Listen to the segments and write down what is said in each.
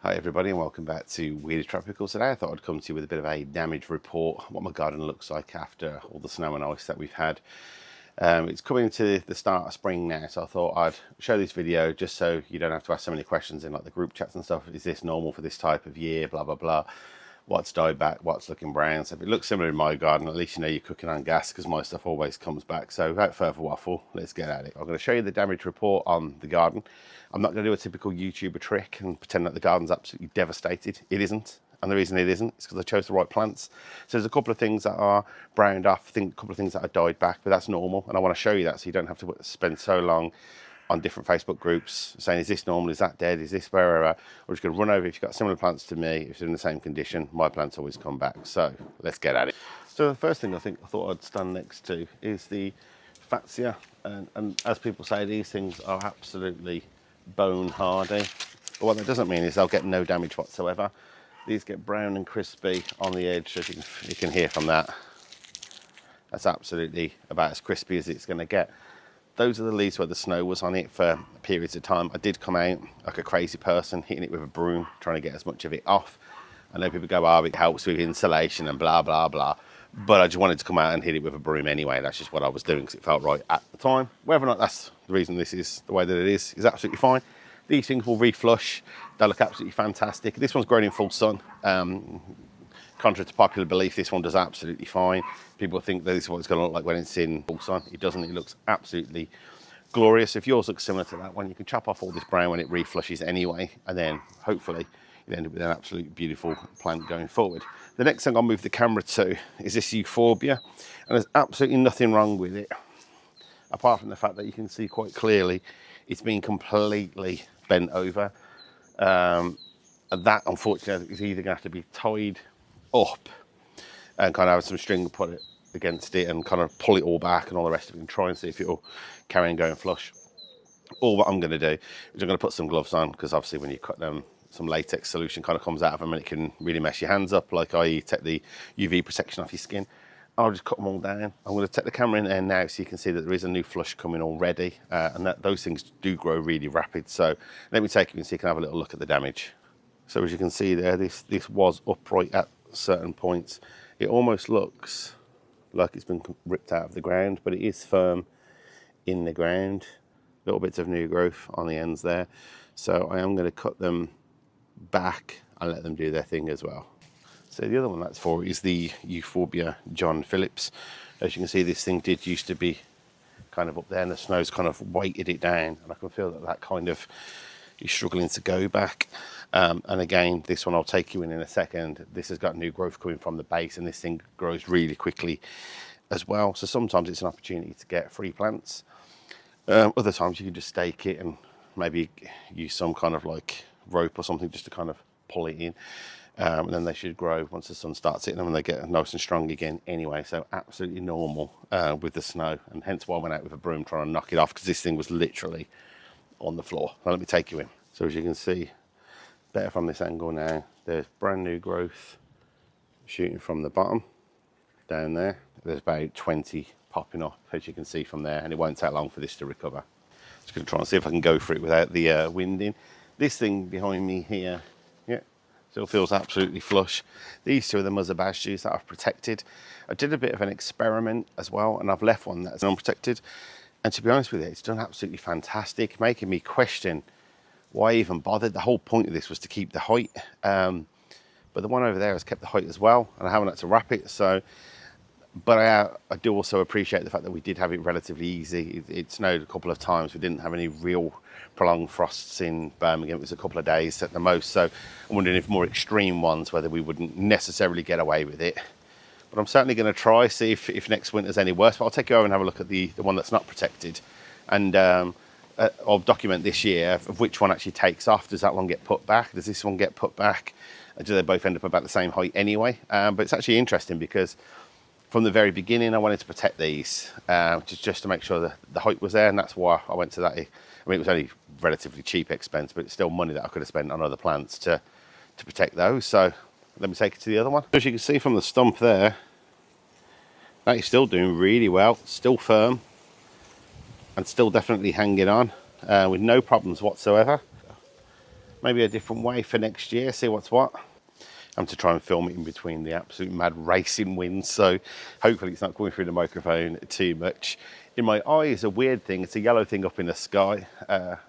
Hi everybody and welcome back to Weird Tropicals. Today I thought I'd come to you with a bit of a damage report, what my garden looks like after all the snow and ice that we've had. It's coming to the start of spring now, so I thought I'd show this video just so you don't have to ask so many questions in like the group chats and stuff. Is this normal for this type of year, blah blah blah, what's died back, what's looking brown. So if it looks similar in my garden, at least you know you're cooking on gas, because my stuff always comes back. So without further waffle, let's get at it. I'm going to show you the damage report on the garden. I'm not going to do a typical YouTuber trick and pretend that the garden's absolutely devastated. It isn't. And the reason it isn't is because I chose the right plants. So there's a couple of things that are browned off, I think a couple of things that are died back, but that's normal. And I want to show you that so you don't have to spend so long on different Facebook groups saying, is this normal, is that dead, is this where I'm just going to run over. If you've got similar plants to me, if they're in the same condition, my plants always come back. So let's get at it. So the first thing I thought I'd stand next to is the Fatsia. And as people say, these things are absolutely bone hardy, but what that doesn't mean is they'll get no damage whatsoever. These get brown and crispy on the edge, as you can hear from that. That's absolutely about as crispy as it's going to get. Those are the leaves where the snow was on it for periods of time. I did come out like a crazy person, hitting it with a broom, trying to get as much of it off. I know people go, oh, it helps with insulation and blah blah blah, but I just wanted to come out and hit it with a broom anyway. That's just what I was doing because it felt right at the time. Whether or not that's the reason this is the way that it is absolutely fine. These things will reflush. They look absolutely fantastic. This one's grown in full sun. Contrary to popular belief, this one does absolutely fine. People think that this is what it's going to look like when it's in full sun. It doesn't. It looks absolutely glorious. If yours looks similar to that one, you can chop off all this brown when it reflushes anyway, and then hopefully you end up with an absolutely beautiful plant going forward. The next thing I'll move the camera to is this euphorbia, and there's absolutely nothing wrong with it, apart from the fact that you can see quite clearly it's been completely bent over. And that, unfortunately, is either going to have to be tied up and kind of have some string put it against it and kind of pull it all back and all the rest of it and try and see if it'll carry on going flush. Or what I'm going to do is I'm going to put some gloves on, because obviously when you cut them, some latex solution kind of comes out of them and it can really mess your hands up, like i.e. take the UV protection off your skin. I'll just cut them all down. I'm going to take the camera in there now so you can see that there is a new flush coming already, and that those things do grow really rapid. So let me take you so you can have a little look at the damage. So as you can see there, this was upright at certain points. It almost looks like it's been ripped out of the ground, but it is firm in the ground. Little bits of new growth on the ends there. So I am going to cut them back and let them do their thing as well. So the other one that's for is the Euphorbia John Phillips. As you can see, this thing did used to be kind of up there, and the snow's kind of weighted it down, and I can feel that kind of is struggling to go back. And again, this one I'll take you in a second. This has got new growth coming from the base, and this thing grows really quickly as well. So sometimes it's an opportunity to get free plants. Other times you can just stake it and maybe use some kind of like rope or something just to kind of pull it in. And then they should grow once the sun starts hitting them, and they get nice and strong again anyway. So absolutely normal with the snow, and hence why I went out with a broom trying to knock it off, because this thing was literally on the floor. Now let me take you in. So as you can see better from this angle now, there's brand new growth shooting from the bottom down there. There's about 20 popping up, as you can see from there, and it won't take long for this to recover. Just going to try and see if I can go for it without the wind in. This thing behind me here, yeah, still feels absolutely flush. These two are the Mother Basjus that I've protected. I did a bit of an experiment as well, and I've left one that's unprotected. And to be honest with you, it's done absolutely fantastic, making me question why I even bothered. The whole point of this was to keep the height. But the one over there has kept the height as well, and I haven't had to wrap it. So, but I do also appreciate the fact that we did have it relatively easy. It snowed a couple of times. We didn't have any real prolonged frosts in Birmingham. It was a couple of days at the most. So I'm wondering if more extreme ones, whether we wouldn't necessarily get away with it. But I'm certainly going to try, see if next winter's any worse. But I'll take you over and have a look at the one that's not protected. And I'll document this year of which one actually takes off. Does that one get put back? Does this one get put back? Do they both end up about the same height anyway? But it's actually interesting because from the very beginning, I wanted to protect these, just to make sure that the height was there, and that's why I went to that. I mean, it was only relatively cheap expense, but it's still money that I could have spent on other plants to protect those. So let me take it to the other one. As you can see from the stump there, that is still doing really well, still firm, and still definitely hanging on with no problems whatsoever. maybe a different way for next year, see what's what. I'm to try and film it in between the absolute mad racing winds, so hopefully it's not coming through the microphone too much. In my eye is a weird thing. It's a yellow thing up in the sky.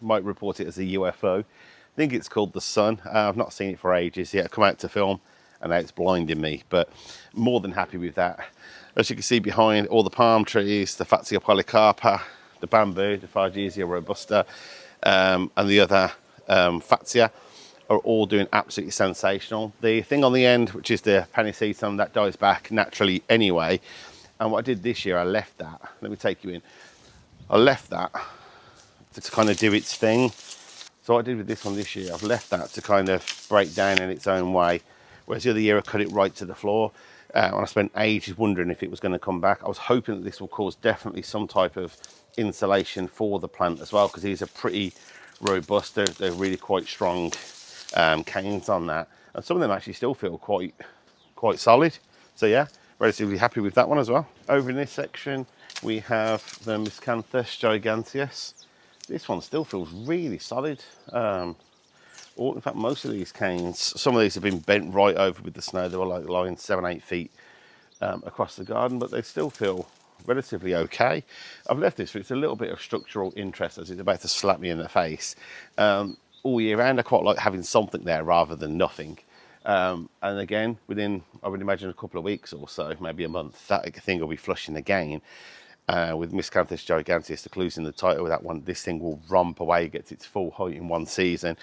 Might report it as a UFO. I think it's called the sun. I've not seen it for ages yet. I come out to film and now it's blinding me, but more than happy with that. As you can see behind, all the palm trees, the Fatsia polycarpa, the bamboo, the Fargesia robusta, and the other Fatsia are all doing absolutely sensational. The thing on the end, which is the Panicetum, that dies back naturally anyway. And what I did this year, I left that. Let me take you in. I left that to kind of do its thing. So what I did with this one this year, I've left that to kind of break down in its own way. Whereas the other year I cut it right to the floor. And I spent ages wondering if it was going to come back. I was hoping that this will cause definitely some type of insulation for the plant as well, because these are pretty robust. They're really quite strong canes on that. And some of them actually still feel quite solid. So yeah, relatively happy with that one as well. Over in this section, we have the Miscanthus giganteus. This one still feels really solid. In fact, most of these canes, some of these have been bent right over with the snow. They were like lying 7-8 feet across the garden, but they still feel relatively okay. I've left this for it's a little bit of structural interest as it's about to slap me in the face. All year round, I quite like having something there rather than nothing. And again, within, I would imagine, a couple of weeks or so, maybe a month, that thing will be flushing again. With Miscanthus giganteus, the clues in the title of that one, this thing will romp away, gets its full height in one season.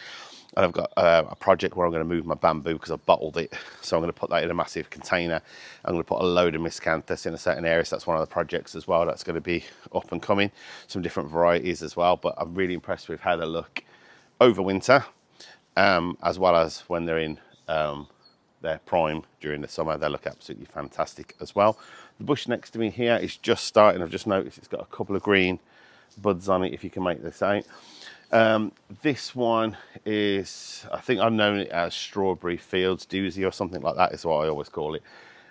And I've got a project where I'm going to move my bamboo because I've bottled it. So I'm going to put that in a massive container. I'm going to put a load of Miscanthus in a certain area. So that's one of the projects as well that's going to be up and coming. Some different varieties as well. But I'm really impressed with how they look over winter, as well as when they're in their prime during the summer. They look absolutely fantastic as well. The bush next to me here is just starting. I've just noticed it's got a couple of green buds on it, if you can make this out. This one is, I think I've known it as Strawberry Fields Doozy or something like that is what I always call it.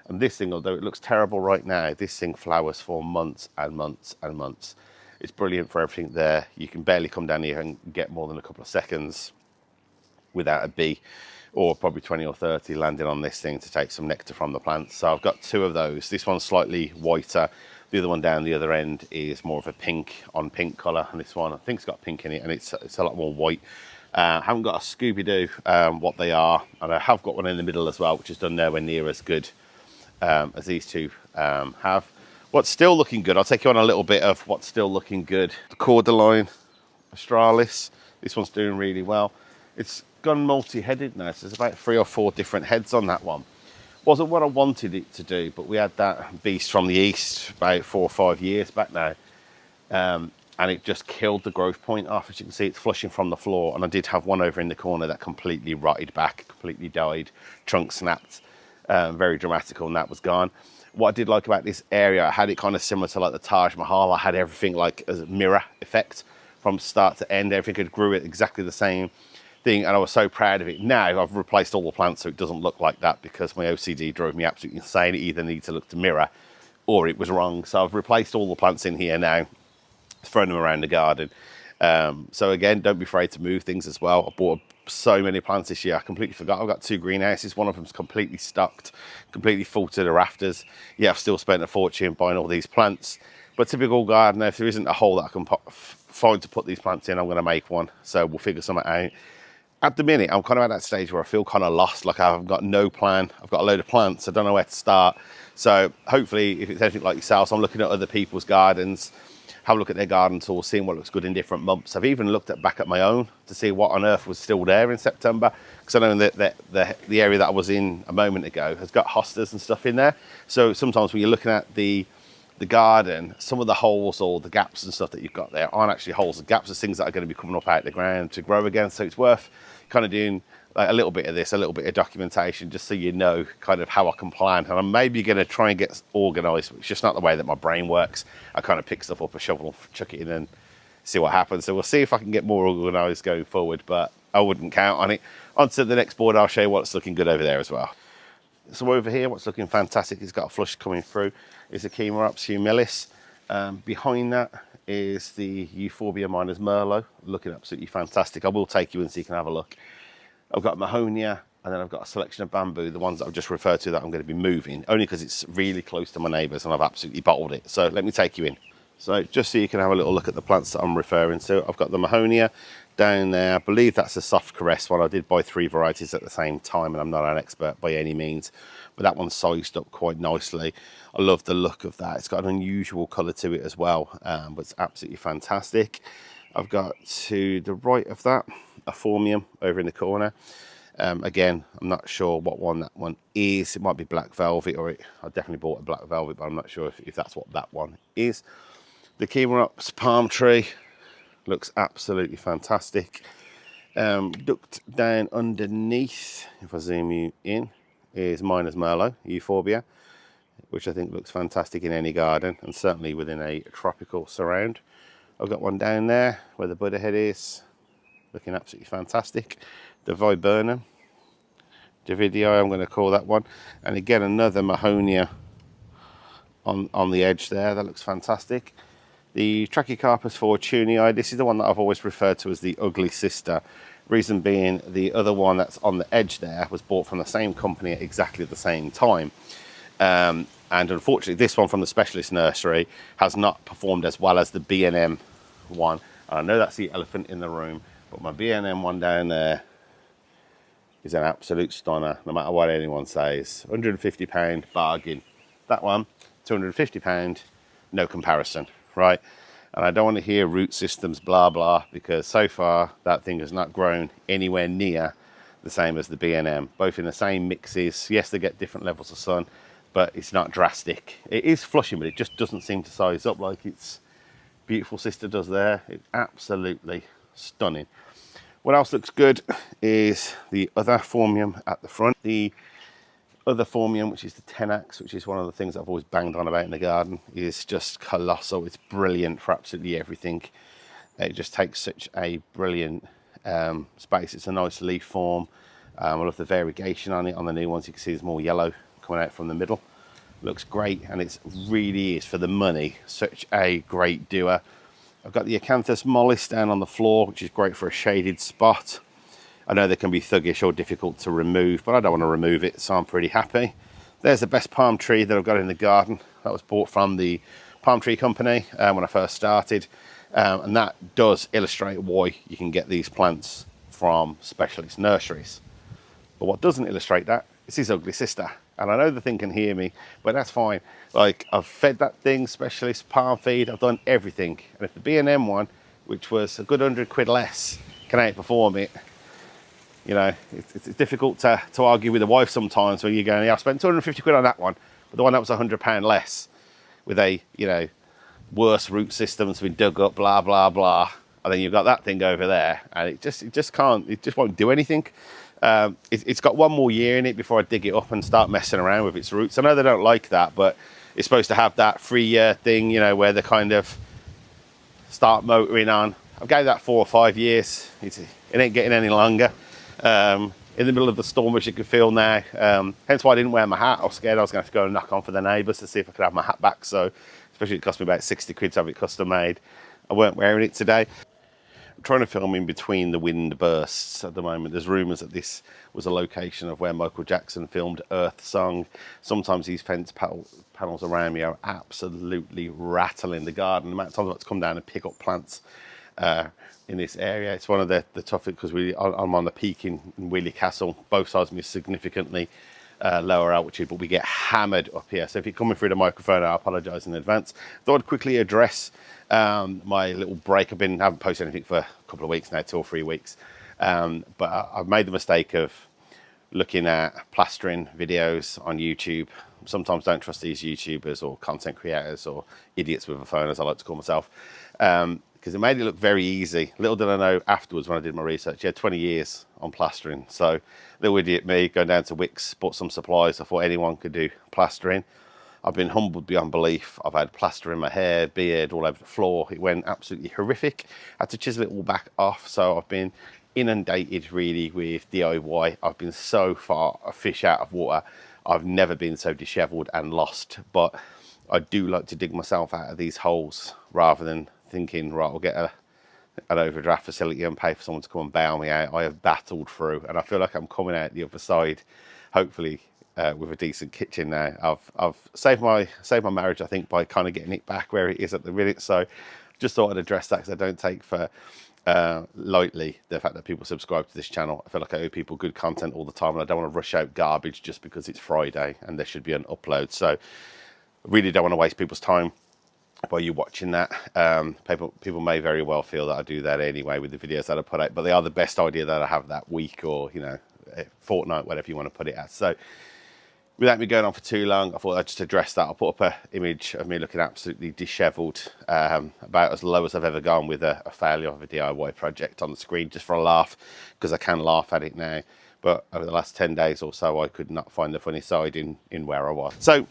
And this thing, although it looks terrible right now, this thing flowers for months and months and months. It's brilliant for everything there. You can barely come down here and get more than a couple of seconds without a bee, or probably 20 or 30 landing on this thing to take some nectar from the plants. So I've got two of those. This one's slightly whiter. The other one down the other end is more of a pink on pink colour. And this one, I think it's got pink in it, and it's a lot more white. I haven't got a Scooby-Doo what they are. And I have got one in the middle as well, which is done nowhere near as good as these two have. What's still looking good, I'll take you on a little bit of what's still looking good. The Cordyline Australis. This one's doing really well. It's gone multi-headed now, so there's about 3 or 4 different heads on that one. Wasn't what I wanted it to do, but we had that beast from the east about 4 or 5 years back now, and it just killed the growth point off. As you can see, it's flushing from the floor, and I did have one over in the corner that completely rotted back, completely died, trunk snapped, very dramatical, and that was gone. What I did like about this area, I had it kind of similar to like the Taj Mahal. I had everything like as a mirror effect from start to end. Everything had grew it exactly the same thing, and I was so proud of it. Now I've replaced all the plants so it doesn't look like that, because my OCD drove me absolutely insane. It either needs to look to mirror or it was wrong. So I've replaced all the plants in here now, thrown them around the garden. So again, don't be afraid to move things as well. I bought so many plants this year, I completely forgot. I've got 2 greenhouses. One of them's completely stocked, completely full to the rafters. Yeah, I've still spent a fortune buying all these plants. But typical gardener, if there isn't a hole that I can find to put these plants in, I'm going to make one. So we'll figure something out. At the minute, I'm kind of at that stage where I feel kind of lost, like I've got no plan. I've got a load of plants, I don't know where to start. So hopefully, if it's anything like yourself, I'm looking at other people's gardens, have a look at their garden tools, seeing what looks good in different months. I've even looked back at my own to see what on earth was still there in September, because I know that the area that I was in a moment ago has got hostas and stuff in there. So sometimes when you're looking at the garden, some of the holes or the gaps and stuff that you've got there aren't actually holes. The gaps are things that are going to be coming up out of the ground to grow again. So it's worth kind of doing like a little bit of this, a little bit of documentation, just so you know kind of how I can plan. And I'm maybe going to try and get organised, but it's just not the way that my brain works. I kind of pick stuff up, a shovel, chuck it in and see what happens. So we'll see if I can get more organised going forward, but I wouldn't count on it. On to the next board, I'll show you what's looking good over there as well. So over here, what's looking fantastic, it's got a flush coming through, is the Chimerops humilis. Behind that is the Euphorbia minus Merlot, looking absolutely fantastic. I will take you in so you can have a look. I've got Mahonia, and then I've got a selection of bamboo, the ones that I've just referred to that I'm going to be moving, only because it's really close to my neighbours and I've absolutely bottled it. So let me take you in. So just so you can have a little look at the plants that I'm referring to, I've got the Mahonia down there. I believe that's a soft caress one. I did buy 3 varieties at the same time, and I'm not an expert by any means, but that one's sized up quite nicely. I love the look of that. It's got an unusual colour to it as well, but it's absolutely fantastic. I've got to the right of that a Formium over in the corner. Again, I'm not sure what one that one is. It might be Black Velvet, or I definitely bought a Black Velvet, but I'm not sure if that's what that one is. The Chemops palm tree looks absolutely fantastic. Ducked down underneath, if I zoom you in, is Miner's Merlot, Euphorbia, which I think looks fantastic in any garden, and certainly within a tropical surround. I've got one down there where the Buddha head is, looking absolutely fantastic. The Viburnum, Davidii, I'm going to call that one. And again, another Mahonia on the edge there. That looks fantastic. The Trachycarpus fortunei, this is the one that I've always referred to as the ugly sister. Reason being, the other one that's on the edge there was bought from the same company at exactly the same time. And unfortunately, this one from the specialist nursery has not performed as well as the B&M one. And I know that's the elephant in the room, but my B&M one down there is an absolute stunner, no matter what anyone says. £150 bargain. That one, £250, no comparison, right? And I don't want to hear root systems, blah, blah, because so far that thing has not grown anywhere near the same as the B&M. Both in the same mixes. Yes, they get different levels of sun, but it's not drastic. It is flushing, but it just doesn't seem to size up like its beautiful sister does there. It's absolutely stunning. What else looks good is the other Formium at the front. The other Formium, which is the Tenax, which is one of the things I've always banged on about in the garden, is just colossal. It's brilliant for absolutely everything. It just takes such a brilliant space. It's a nice leaf form. I love the variegation on it. On the new ones, you can see there's more yellow coming out from the middle. Looks great, and it really is, for the money, such a great doer. I've got the Acanthus mollis down on the floor, which is great for a shaded spot. I know they can be thuggish or difficult to remove, but I don't want to remove it, so I'm pretty happy. There's the best palm tree that I've got in the garden. That was bought from the palm tree company when I first started. And that does illustrate why you can get these plants from specialist nurseries. But what doesn't illustrate that is his ugly sister. And I know the thing can hear me, but that's fine. Like, I've fed that thing specialist palm feed, I've done everything. And if the B&M one, which was a good £100 less, can outperform it, you know, it's difficult to argue with the wife sometimes when you're going, yeah, I spent £250 on that one, but the one that was £100 less with a, you know, worse root system's been dug up, blah, blah, blah. And then you've got that thing over there, and it just won't do anything. It's got one more year in it before I dig it up and start messing around with its roots. I know they don't like that, but it's supposed to have that 3-year thing, you know, where they kind of start motoring on. I've gave that 4 or 5 years. It ain't getting any longer. In the middle of the storm, as you can feel now. Hence why I didn't wear my hat. I was scared I was going to have to go and knock on for the neighbours to see if I could have my hat back. So, especially it cost me about 60 quid to have it custom made. I weren't wearing it today. I'm trying to film in between the wind bursts at the moment. There's rumours that this was a location of where Michael Jackson filmed Earth Song. Sometimes these fence panels around me are absolutely rattling the garden. The amount of times I've got to come down and pick up plants in this area. It's one of the toughest, because I'm on the peak in Wheelie Castle. Both sides of me are significantly lower altitude, but we get hammered up here. So if you're coming through the microphone, I apologise in advance. Thought I'd quickly address my little break. I haven't posted anything for a couple of weeks now, 2 or 3 weeks. But I've made the mistake of looking at plastering videos on YouTube. Sometimes don't trust these YouTubers or content creators or idiots with a phone, as I like to call myself. Because it made it look very easy. Little did I know afterwards when I did my research, he had 20 years on plastering. So little idiot me, going down to Wickes, bought some supplies. I thought anyone could do plastering. I've been humbled beyond belief. I've had plaster in my hair, beard, all over the floor. It went absolutely horrific. I had to chisel it all back off. So I've been inundated really with DIY. I've been so far a fish out of water. I've never been so disheveled and lost. But I do like to dig myself out of these holes rather than thinking, right, I'll get a an overdraft facility and pay for someone to come and bail me out. I have battled through, and I feel like I'm coming out the other side, hopefully with a decent kitchen now. I've saved my marriage, I think, by kind of getting it back where it is at the minute. So just thought I'd address that, because I don't take for lightly the fact that people subscribe to this channel. I feel like I owe people good content all the time, and I don't want to rush out garbage just because it's Friday and there should be an upload. So I really don't want to waste people's time by you watching that. People may very well feel that I do that anyway with the videos that I put out, but they are the best idea that I have that week, or you know, fortnight, whatever you want to put it at. So without me going on for too long, I thought I'd just address that. I'll put up an image of me looking absolutely dishevelled, about as low as I've ever gone with a failure of a DIY project on the screen, just for a laugh, because I can laugh at it now. But over the last 10 days or so, I could not find the funny side in where I was. So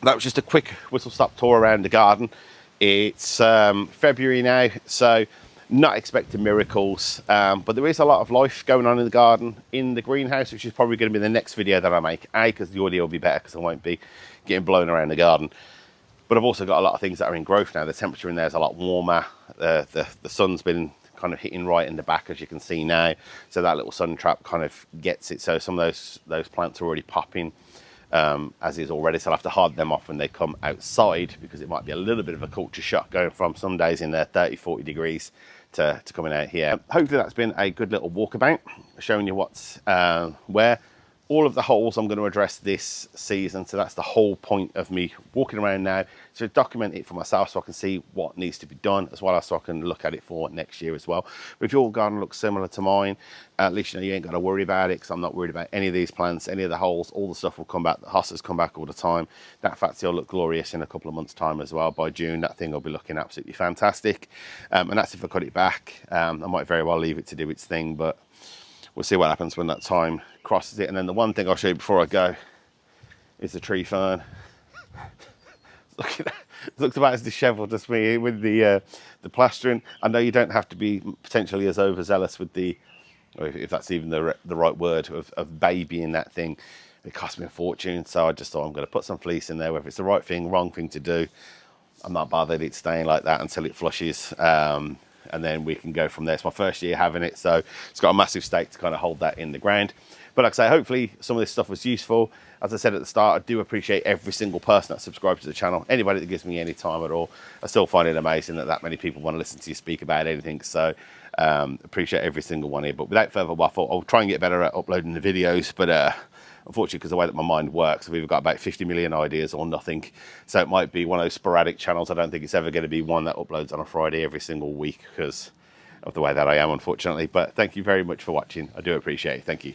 that was just a quick whistle-stop tour around the garden. It's February now, so not expecting miracles, but there is a lot of life going on in the garden, in the greenhouse, which is probably going to be the next video that I make. Because the audio will be better, because I won't be getting blown around the garden. But I've also got a lot of things that are in growth now. The temperature in there is a lot warmer. The sun's been kind of hitting right in the back, as you can see now. So that little sun trap kind of gets it. So some of those plants are already popping, as is already. So I'll have to hard them off when they come outside, because it might be a little bit of a culture shock going from some days in there 30-40 degrees to coming out here. Hopefully that's been a good little walkabout, showing you what's where. All of the holes I'm going to address this season, so that's the whole point of me walking around now, to document it for myself, so I can see what needs to be done, as well as so I can look at it for next year as well. But if your garden looks similar to mine, at least you know you ain't got to worry about it, because I'm not worried about any of these plants, any of the holes. All the stuff will come back. The hostas come back all the time. That fatty will look glorious in a couple of months' time as well. By June, that thing will be looking absolutely fantastic. And that's if I cut it back. I might very well leave it to do its thing, but we'll see what happens when that time crosses it. And then the one thing I'll show you before I go is the tree fern. Look at that. It looks about as dishevelled as me with the plastering. I know you don't have to be potentially as overzealous with the, or if that's even the right word, of babying that thing. It cost me a fortune, so I just thought I'm going to put some fleece in there, whether it's the right thing, wrong thing to do. I'm not bothered it's staying like that until it flushes. And then we can go from there. It's my first year having it, so it's got a massive stake to kind of hold that in the ground. But like I say, hopefully some of this stuff was useful. As I said at the start, I do appreciate every single person that subscribes to the channel. Anybody that gives me any time at all. I still find it amazing that many people want to listen to you speak about anything. So appreciate every single one here. But without further waffle, I'll try and get better at uploading the videos. But unfortunately, because the way that my mind works, we've got about 50 million ideas or nothing. So it might be one of those sporadic channels. I don't think it's ever going to be one that uploads on a Friday every single week, because of the way that I am, unfortunately. But thank you very much for watching. I do appreciate it. Thank you.